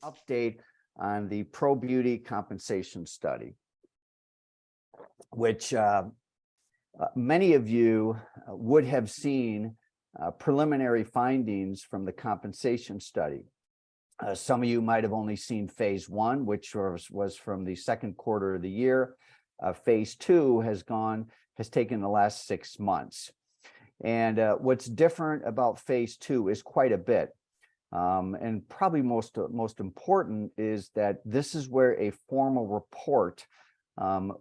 update on the Pro Beauty compensation study, which many of you would have seen preliminary findings from the compensation study. Some of you might have only seen phase 1, which was from the second quarter of the year. Phase 2 has taken the last 6 months. And what's different about phase 2 is quite a bit. And probably most important is that this is where a formal report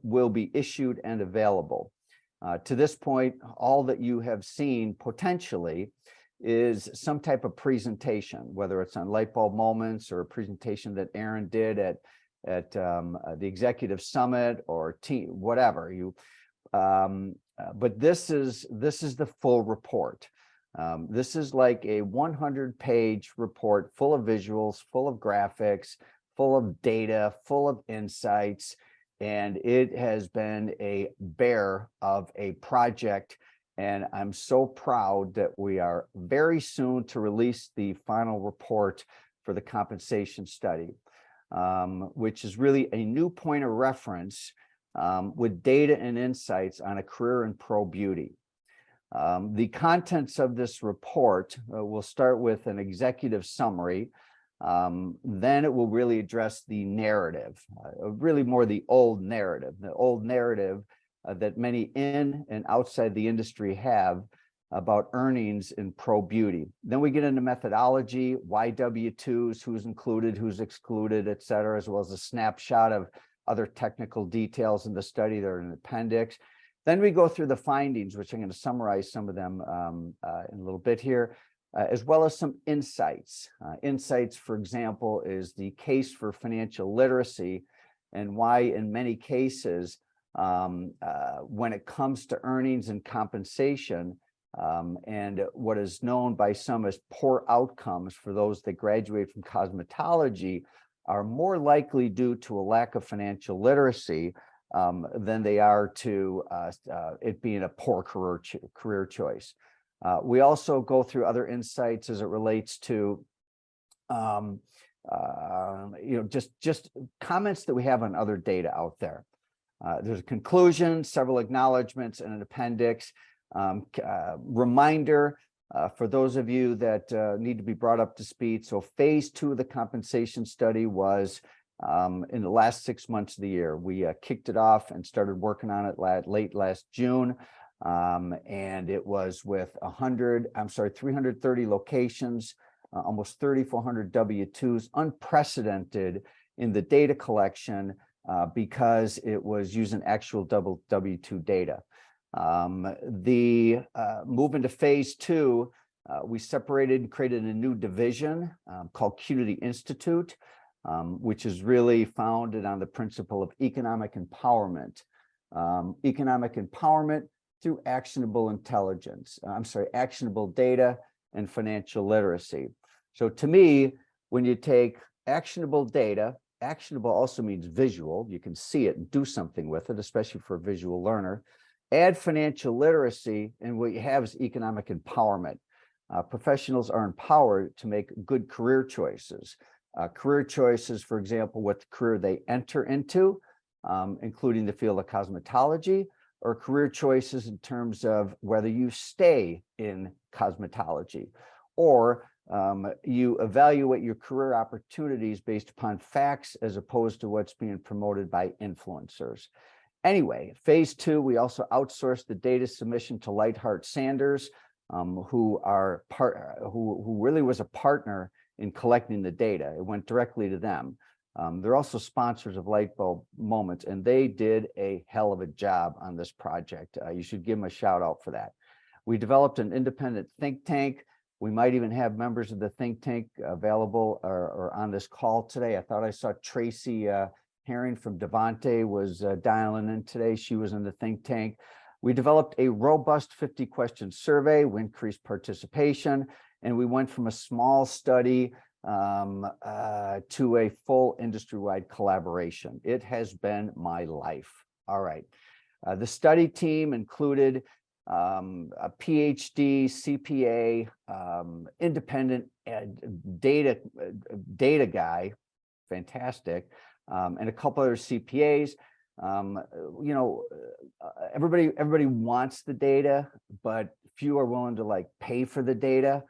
will be issued and available. To this point, all that you have seen potentially is some type of presentation, whether it's on light bulb moments or a presentation that Aaron did at the executive summit or whatever you. But this is the full report. This is like a 100-page report full of visuals, full of graphics, full of data, full of insights, and it has been a bear of a project. And I'm so proud that we are very soon to release the final report for the compensation study, which is really a new point of reference with data and insights on a career in pro beauty. The contents of this report will start with an executive summary. Then it will really address the narrative, really more the old narrative that many in and outside the industry have about earnings in pro beauty. Then we get into methodology, why W-2s, who's included, who's excluded, et cetera, as well as a snapshot of other technical details in the study that are in the appendix. Then we go through the findings, which I'm going to summarize some of them in a little bit here, as well as some insights. Insights, for example, is the case for financial literacy and why in many cases, when it comes to earnings and compensation, and what is known by some as poor outcomes for those that graduate from cosmetology are more likely due to a lack of financial literacy than they are to it being a poor career choice. We also go through other insights as it relates to just comments that we have on other data out there. There's a conclusion, several acknowledgments, and an appendix. Reminder for those of you that need to be brought up to speed. So phase 2 of the compensation study was in the last 6 months of the year. We kicked it off and started working on it late last June. And it was with 330 locations, almost 3,400 W-2s, unprecedented in the data collection because it was using actual W-2 data. The move into phase 2, we separated and created a new division called Qnity Institute, which is really founded on the principle of economic empowerment. Economic empowerment through actionable actionable data and financial literacy. So to me, when you take actionable data, actionable also means visual. You can see it and do something with it, especially for a visual learner. Add financial literacy, and what you have is economic empowerment. Professionals are empowered to make good career choices. Career choices, for example, what career they enter into, including the field of cosmetology, or career choices in terms of whether you stay in cosmetology, or you evaluate your career opportunities based upon facts as opposed to what's being promoted by influencers. Anyway, phase 2, we also outsourced the data submission to Lightheart Sanders, who really was a partner in collecting the data. It went directly to them. They're also sponsors of Light Bulb Moments, and they did a hell of a job on this project. You should give them a shout out for that. We developed an independent think tank. We might even have members of the think tank available or on this call today. I thought I saw Tracy Herring from Devante was dialing in today. She was in the think tank. We developed a robust 50-question survey. We increased participation, and we went from a small study to a full industry-wide collaboration. It has been my life. All right. The study team included a PhD, CPA, independent data guy fantastic, and a couple other CPAs. Everybody wants the data, but few are willing to like pay for the data.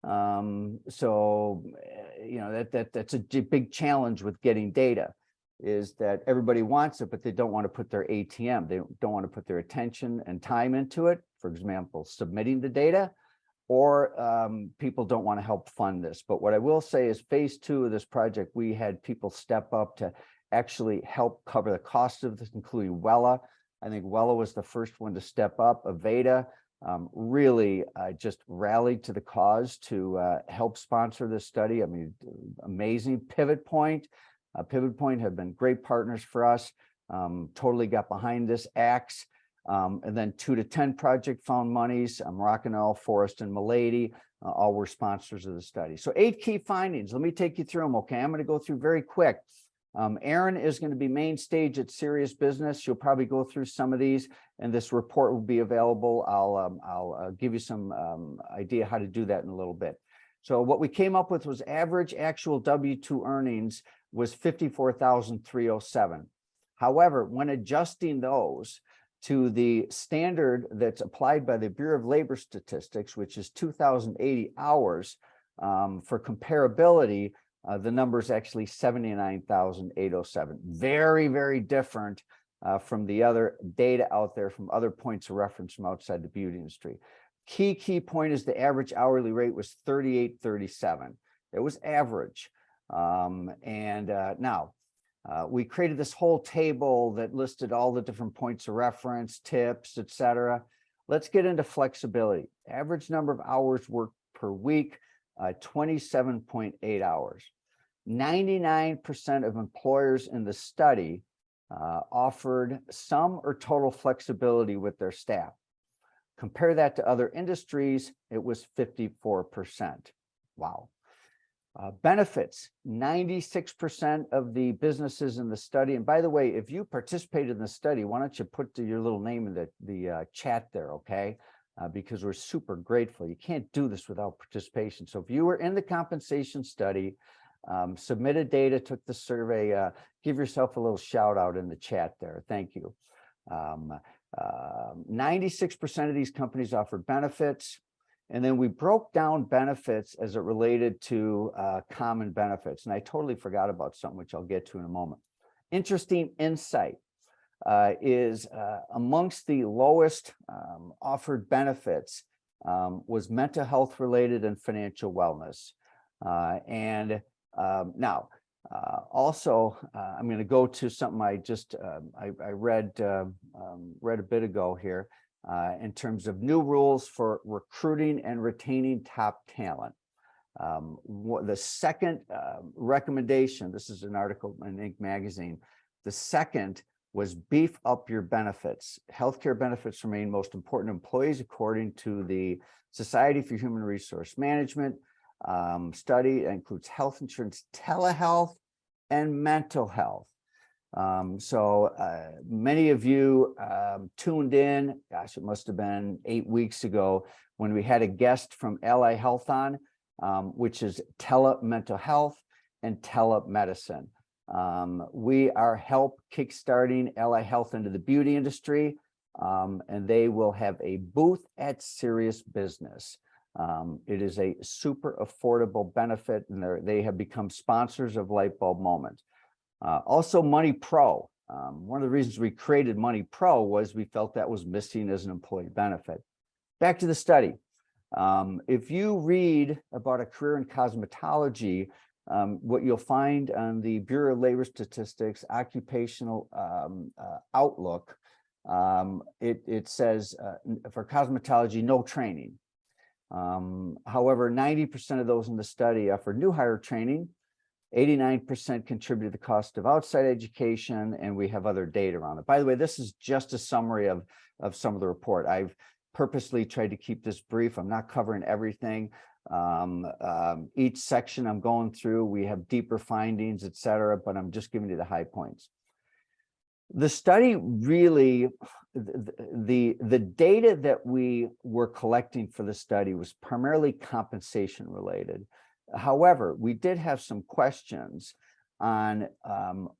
That's a big challenge with getting data, is that everybody wants it, but they don't want to put their ATM. They don't want to put their attention and time into it. For example, submitting the data, or people don't want to help fund this. But what I will say is phase 2 of this project, we had people step up to actually help cover the cost of this, including Wella. I think Wella was the first one to step up. Aveda really just rallied to the cause to help sponsor this study. I mean, amazing. Pivot Point have been great partners for us. Totally got behind this. Axe, and then 2 to 10 Project found monies. Moroccanell, Forrest, and Milady all were sponsors of the study. So 8 key findings. Let me take you through them. Okay, I'm going to go through very quick. Erin is going to be main stage at Serious Business. She'll probably go through some of these, and this report will be available. I'll give you some idea how to do that in a little bit. So what we came up with was average actual W-2 earnings was $54,307. However, when adjusting those to the standard that's applied by the Bureau of Labor Statistics, which is 2,080 hours, for comparability, the number is actually 79,807. Very, very different from the other data out there from other points of reference from outside the beauty industry. Key point is the average hourly rate was $38.37. It was average. Now we created this whole table that listed all the different points of reference, tips, etc. Let's get into flexibility. Average number of hours worked per week, 27.8 hours. 99% of employers in the study offered some or total flexibility with their staff. Compare that to other industries, it was 54%. Wow. Benefits, 96% of the businesses in the study. And by the way, if you participated in the study, why don't you put your little name in the chat there, okay? Because we're super grateful. You can't do this without participation. So if you were in the compensation study, submitted data, took the survey, give yourself a little shout out in the chat there. Thank you. 96% of these companies offered benefits. And then we broke down benefits as it related to common benefits. And I totally forgot about something, which I'll get to in a moment. Interesting insight is amongst the lowest offered benefits was mental health related and financial wellness. Now, also, I'm going to go to something I just I read a bit ago here in terms of new rules for recruiting and retaining top talent. The second recommendation, this is an article in Inc. magazine, the second was beef up your benefits. Healthcare benefits remain most important to employees according to the Society for Human Resource Management study. That includes health insurance, telehealth, and mental health. Many of you tuned in, gosh, it must have been 8 weeks ago when we had a guest from Ally Health on, which is tele-mental health and telemedicine. We are help kickstarting Ally Health into the beauty industry, and they will have a booth at Serious Business. It is a super affordable benefit, and they have become sponsors of Lightbulb Moment. Also, Money Pro. One of the reasons we created Money Pro was we felt that was missing as an employee benefit. Back to the study. If you read about a career in cosmetology, what you'll find on the Bureau of Labor Statistics occupational outlook, it says for cosmetology, no training. However, 90% of those in the study offered new hire training. 89% contribute to the cost of outside education, and we have other data around it. By the way, this is just a summary of some of the report. I've purposely tried to keep this brief. I'm not covering everything. Each section I'm going through, we have deeper findings, et cetera, but I'm just giving you the high points. The study really, the data that we were collecting for the study was primarily compensation related. However, we did have some questions on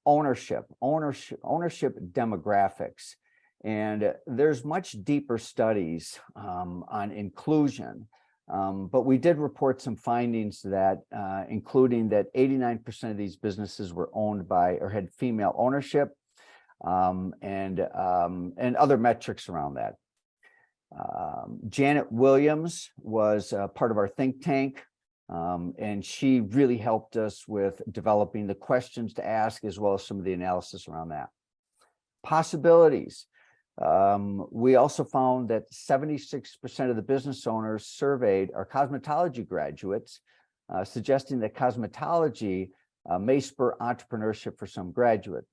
ownership demographics. And there's much deeper studies on inclusion. But we did report some findings that, including that 89% of these businesses were owned by or had female ownership, and other metrics around that. Janet Williams was part of our think tank, and she really helped us with developing the questions to ask, as well as some of the analysis around that. Possibilities. We also found that 76% of the business owners surveyed are cosmetology graduates, suggesting that cosmetology may spur entrepreneurship for some graduate.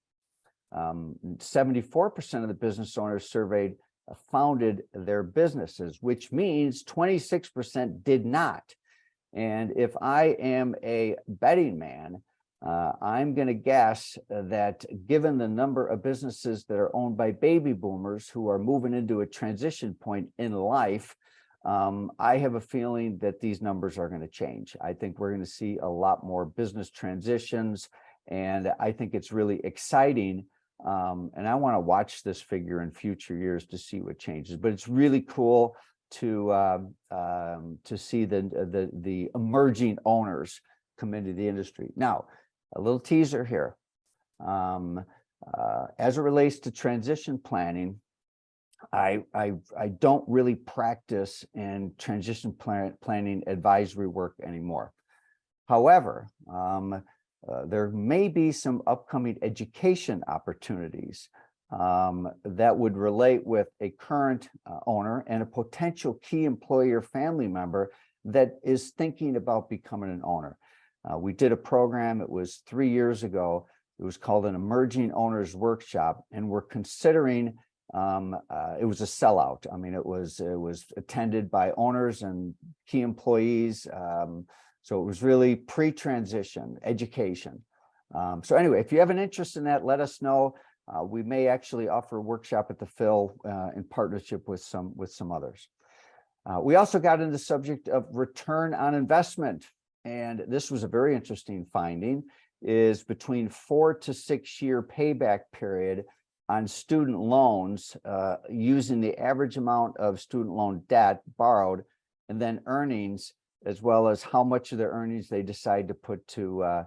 74% of the business owners surveyed founded their businesses, which means 26% did not. And if I am a betting man, I'm going to guess that given the number of businesses that are owned by baby boomers who are moving into a transition point in life, I have a feeling that these numbers are going to change. I think we're going to see a lot more business transitions, and I think it's really exciting. And I want to watch this figure in future years to see what changes. But it's really cool to see the emerging owners come into the industry. Now, a little teaser here. As it relates to transition planning, I don't really practice in transition planning advisory work anymore. However, there may be some upcoming education opportunities that would relate with a current owner and a potential key employer family member that is thinking about becoming an owner. We did a program, it was 3 years ago. It was called an Emerging Owners Workshop, and we're considering, it was a sellout. I mean, it was attended by owners and key employees. So it was really pre-transition education. So anyway, if you have an interest in that, let us know. We may actually offer a workshop at the Phil in partnership with some others. We also got into the subject of return on investment. And this was a very interesting finding, is between 4 to 6 year payback period on student loans, using the average amount of student loan debt borrowed and then earnings, as well as how much of their earnings they decide to put to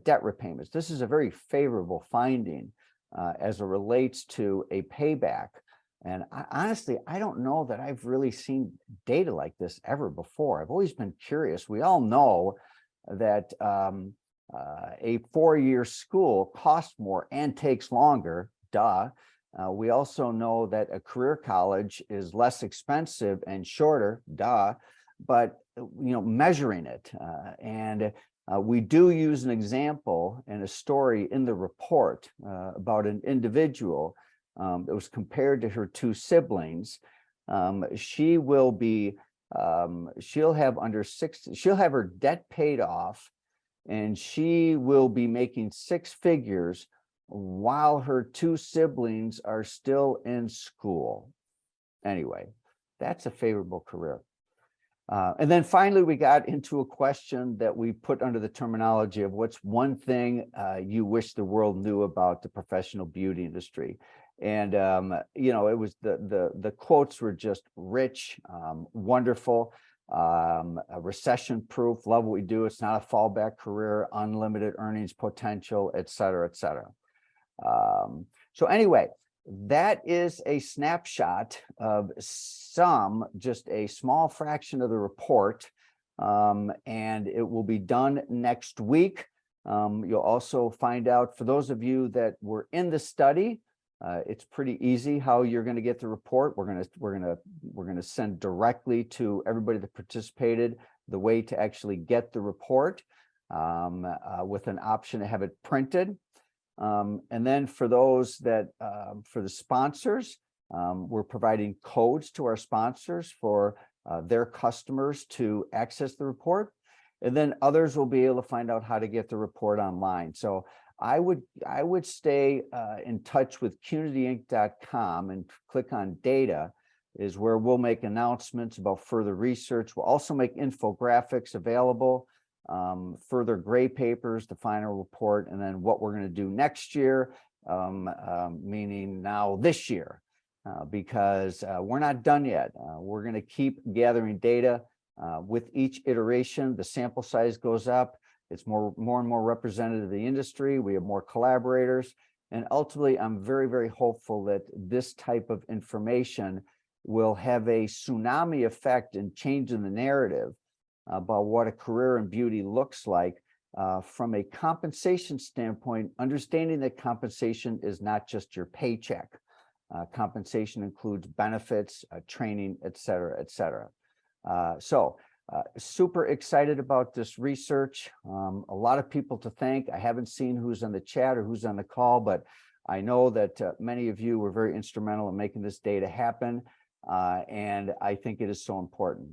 debt repayments. This is a very favorable finding as it relates to a payback. And honestly, I don't know that I've really seen data like this ever before. I've always been curious. We all know that a 4-year school costs more and takes longer, duh. We also know that a career college is less expensive and shorter, duh. But measuring it, and we do use an example and a story in the report about an individual that was compared to her 2 siblings. She will be, she'll have her debt paid off, and she will be making 6 figures while her 2 siblings are still in school. Anyway, that's a favorable career. And then finally, we got into a question that we put under the terminology of what's one thing you wish the world knew about the professional beauty industry. And, it was the quotes were just rich, wonderful, recession proof, love what we do. It's not a fallback career, unlimited earnings potential, et cetera, et cetera. So anyway, that is a snapshot of just a small fraction of the report, and it will be done next week. You'll also find out, for those of you that were in the study, it's pretty easy how you're going to get the report. We're going to send directly to everybody that participated the way to actually get the report, with an option to have it printed. And then for those that, for the sponsors, we're providing codes to our sponsors for their customers to access the report. And then others will be able to find out how to get the report online. So I would stay in touch with qnityinc.com and click on data, is where we'll make announcements about further research. We'll also make infographics available further gray papers, the final report, and then what we're going to do next year, meaning now this year, because we're not done yet. We're going to keep gathering data. With each iteration, the sample size goes up. It's more and more representative of the industry. We have more collaborators. And ultimately, I'm very, very hopeful that this type of information will have a tsunami effect in changing the narrative about what a career in beauty looks like from a compensation standpoint, understanding that compensation is not just your paycheck. Compensation includes benefits, training, et cetera, et cetera. Super excited about this research. A lot of people to thank. I haven't seen who's on the chat or who's on the call, but I know that many of you were very instrumental in making this data happen. And I think it is so important.